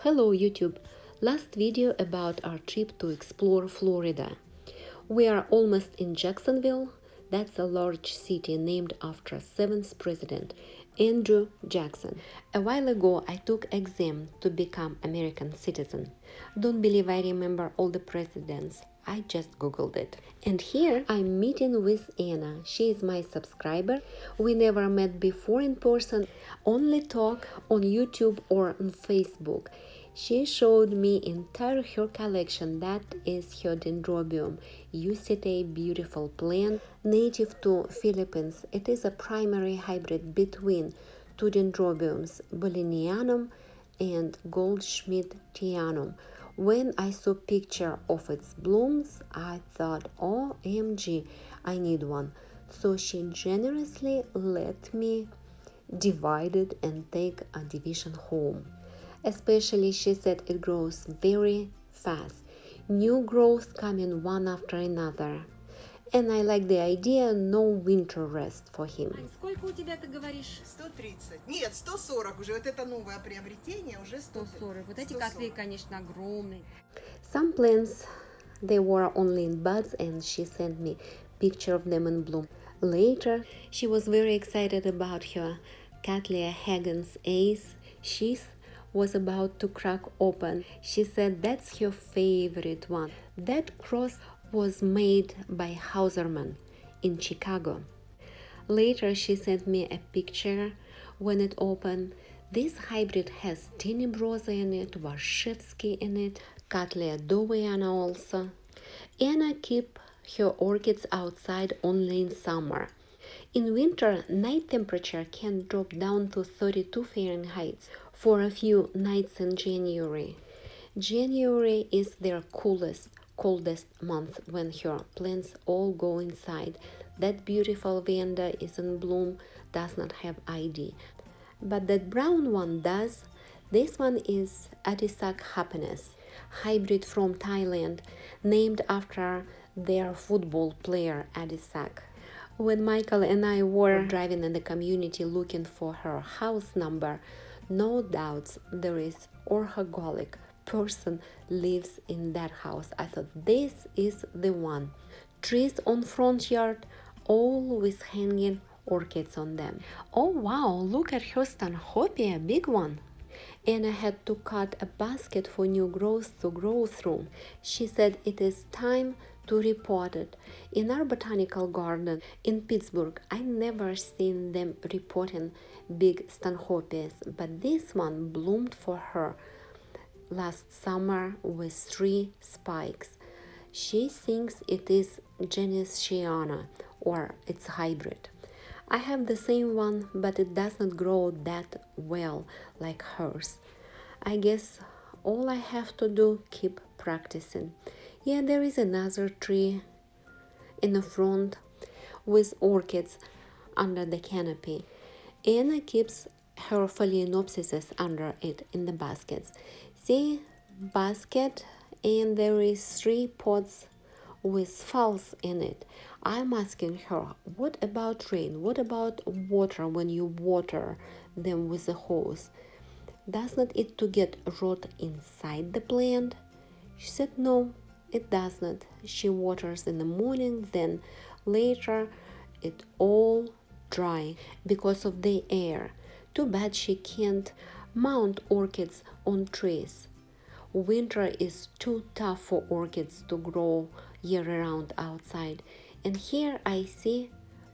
Hello YouTube! Last video about our trip to explore Florida. We are almost in Jacksonville. That's a large city named after 7th president, Andrew Jackson. A while ago I took exam to become American citizen. Don't believe I remember all the presidents. I just googled it. And here I'm meeting with Anna. She is my subscriber. We never met before in person, only talk on YouTube or on Facebook. She showed me entire her collection. That is her dendrobium, Usitae, beautiful plant, native to Philippines. It is a primary hybrid between two dendrobiums, Bolinianum and Goldschmidtianum. When I saw picture of its blooms, I thought, OMG, I need one. So she generously let me divide it and take a division home. Especially, she said it grows very fast. New growth coming one after another. And I like the idea, no winter rest for him. Сколько у тебя, ты говоришь? 130. Нет, 140 уже. Вот это новое приобретение уже 140. Вот эти котлы, конечно, огромные. Some plants, they were only in buds, and she sent me picture of them in bloom. Later, she was very excited about her Cattleya Hagens Ace. She was about to crack open. She said that's her favorite one. That cross was made by Hauserman in Chicago. Later, she sent me a picture when it opened. This hybrid has Tenebrosa in it, Warshevsky in it, Cattleya dowiana also. Anna keep her orchids outside only in summer. In winter, night temperature can drop down to 32 Fahrenheit for a few nights in January. January is their coldest month when her plants all go inside. That beautiful vanda is in bloom, does not have ID. But that brown one does. This one is Adisak Happiness, hybrid from Thailand, named after their football player Adisak. When Michael and I were driving in the community looking for her house number, no doubts there is orchid person lives in that house. I thought this is the one. Trees on front yard, all with hanging orchids on them. Oh wow, look at her stanhope, a big one. Anna had to cut a basket for new growth to grow through. She said it is time to repot it. In our botanical garden in Pittsburgh, I never seen them repotting big stanhopes, but this one bloomed for her last summer with 3 spikes. She thinks it is genus Shiana or its hybrid. I have the same one, but it does not grow that well like hers. I guess all I have to do keep practicing. Yeah, there is another tree in the front with orchids under the canopy. Anna keeps her phalaenopsis under it in the baskets. See, basket, and there is 3 pots with falls in it. I'm asking her, what about rain? What about water when you water them with a hose? Does not it to get rot inside the plant? She said no, it does not. She waters in the morning, then later it all dry because of the air. Too bad she can't mount orchids on trees. Winter is too tough for orchids to grow year-round outside. And here I see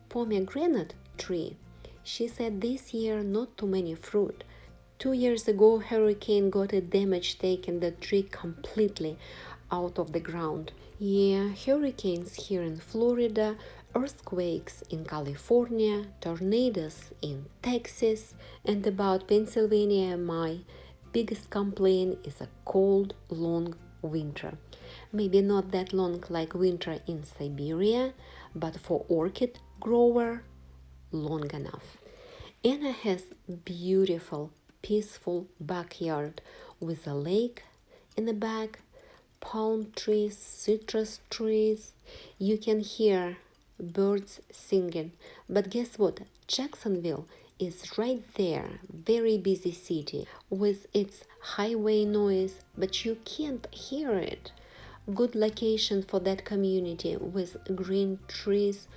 pomegranate tree. She said this year not too many fruit. 2 years ago, hurricane got a damage, taking the tree completely out of the ground. Yeah, hurricanes here in Florida, earthquakes in California, tornadoes in Texas, and about Pennsylvania, my biggest complaint is a cold, long winter. Maybe not that long like winter in Siberia, but for orchid grower, long enough. Anna has beautiful, peaceful backyard with a lake in the back, palm trees, citrus trees. You can hear birds singing. But guess what? Jacksonville is right there, very busy city with its highway noise, but you can't hear it. Good location for that community with green trees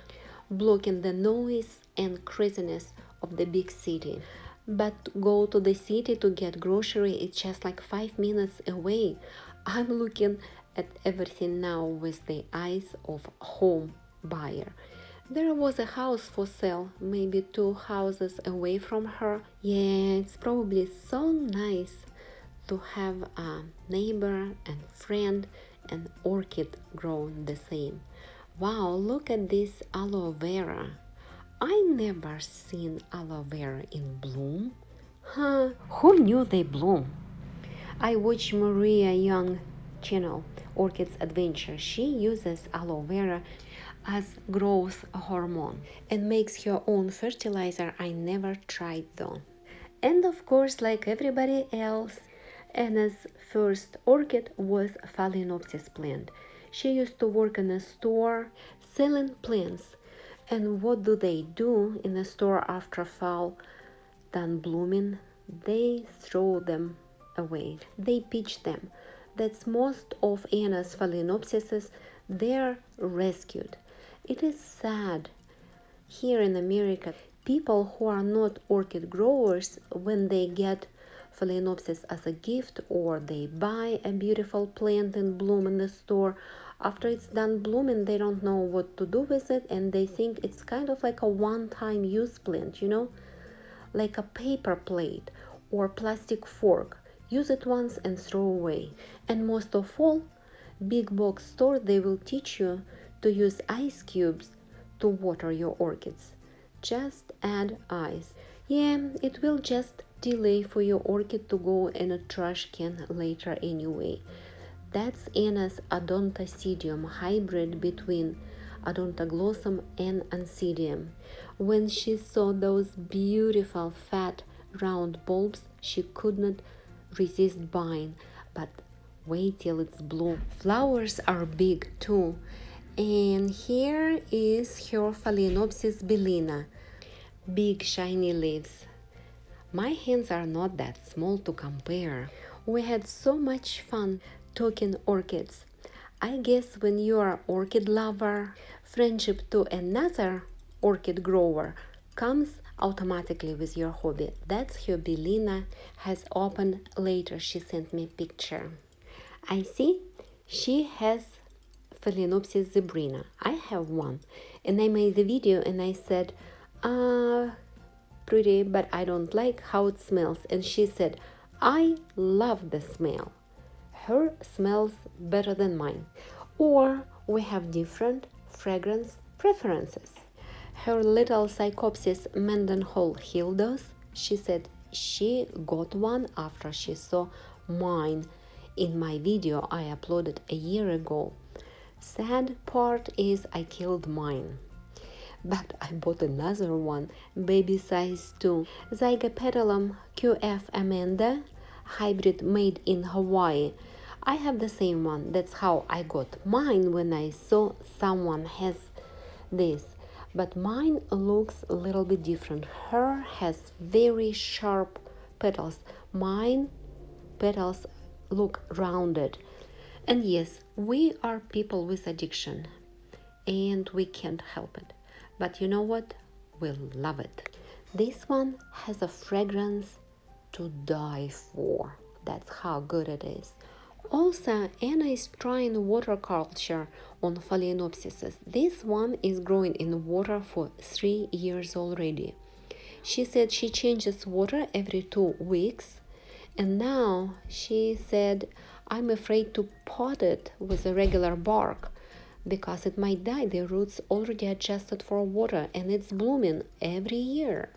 blocking the noise and craziness of the big city. But go to the city to get grocery, it's just like 5 minutes away. I'm looking at everything now with the eyes of home buyer. There was a house for sale, maybe 2 houses away from her. Yeah, it's probably so nice to have a neighbor and friend and orchid grown the same. Wow, look at this aloe vera. I never seen aloe vera in bloom. Huh, who knew they bloom? I watch Maria Young channel, Orchids Adventure. She uses aloe vera as growth hormone and makes her own fertilizer. I never tried though. And of course, like everybody else, Anna's first orchid was Phalaenopsis plant. She used to work in a store selling plants. And what do they do in a store after fall done blooming? They throw them away. They pitch them. That's most of Anna's Phalaenopsises. They're rescued. It is sad. Here in America, people who are not orchid growers, when they get Phalaenopsis as a gift or they buy a beautiful plant in bloom in the store, after it's done blooming, they don't know what to do with it and they think it's kind of like a one-time use plant, like a paper plate or plastic fork. Use it once and throw away. And most of all, big box store, they will teach you to use ice cubes to water your orchids. Just add ice. Yeah, it will just delay for your orchid to go in a trash can later anyway. That's Anna's Odontocidium, hybrid between Odontoglossum and Oncidium. When she saw those beautiful fat round bulbs, she could not resist buying, but wait till it's bloom. Flowers are big too. And here is her Phalaenopsis bellina. Big shiny leaves. My hands are not that small to compare. We had so much fun talking orchids. I guess when you are orchid lover, friendship to another orchid grower comes automatically with your hobby. That's her bellina has opened later. She sent me a picture. I see she has Phalaenopsis zebrina. I have one, and I made the video and I said, pretty, but I don't like how it smells. And she said, I love the smell. Her smells better than mine. Or we have different fragrance preferences. Her little Psychopsis Mendenhall Hildos, she said she got one after she saw mine in my video I uploaded a year ago. Sad part is I killed mine. But I bought another one, baby size too. Zygopetalum QF Amanda, hybrid made in Hawaii. I have the same one. That's how I got mine when I saw someone has this. But mine looks a little bit different. Her has very sharp petals. Mine petals look rounded. And yes, we are people with addiction and we can't help it. But you know what? We love it. This one has a fragrance to die for. That's how good it is. Also, Anna is trying water culture on Phalaenopsis. This one is growing in water for 3 years already. She said she changes water every 2 weeks. And now she said, I'm afraid to pot it with a regular bark because it might die. The roots already adjusted for water and it's blooming every year.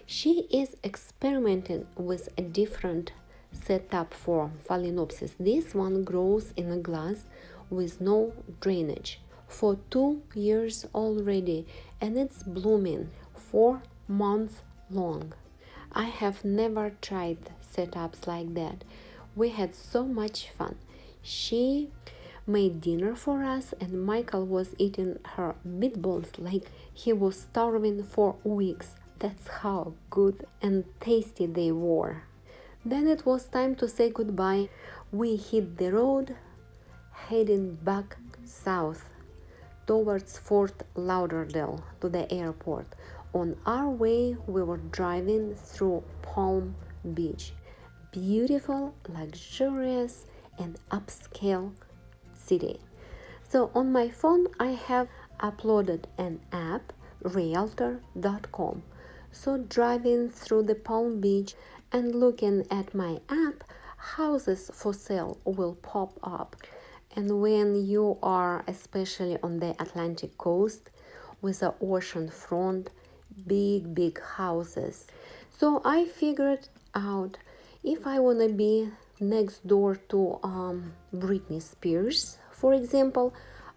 She is experimenting with a different setup for Phalaenopsis. This one grows in a glass with no drainage for 2 years already and it's blooming 4 months long. I have never tried setups like that. We had so much fun. She made dinner for us and Michael was eating her meatballs like he was starving for weeks. That's how good and tasty they were. Then it was time to say goodbye. We hit the road, heading back south towards Fort Lauderdale to the airport. On our way, we were driving through Palm Beach, beautiful, luxurious, and upscale city. So on my phone, I have uploaded an app, realtor.com. So driving through the Palm Beach and looking at my app, houses for sale will pop up. And when you are especially on the Atlantic coast with the ocean front, big houses. So I figured out if I want to be next door to Britney Spears, for example,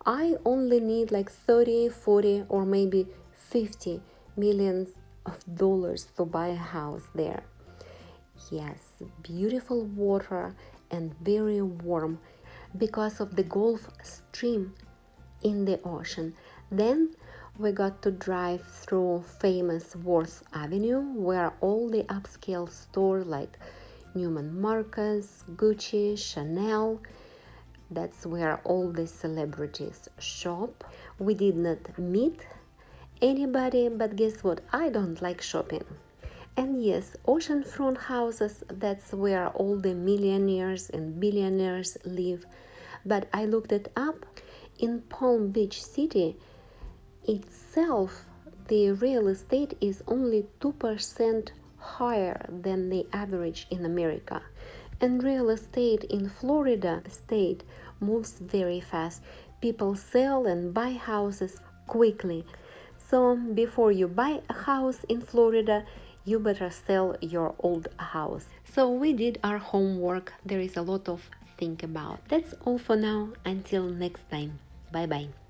I only need like 30, 40 or maybe 50 millions of dollars to buy a house there. Yes, beautiful water and very warm because of the Gulf Stream in the ocean. Then we got to drive through famous Worth Avenue where all the upscale stores like Neiman Marcus, Gucci, Chanel, that's where all the celebrities shop. We did not meet anybody, but guess what? I don't like shopping. And yes, oceanfront houses, that's where all the millionaires and billionaires live. But I looked it up. In Palm Beach City itself, the real estate is only 2% higher than the average in America. And real estate in Florida state moves very fast. People sell and buy houses quickly. So before you buy a house in Florida, you better sell your old house. So we did our homework. There is a lot of think about. That's all for now. Until next time. Bye bye.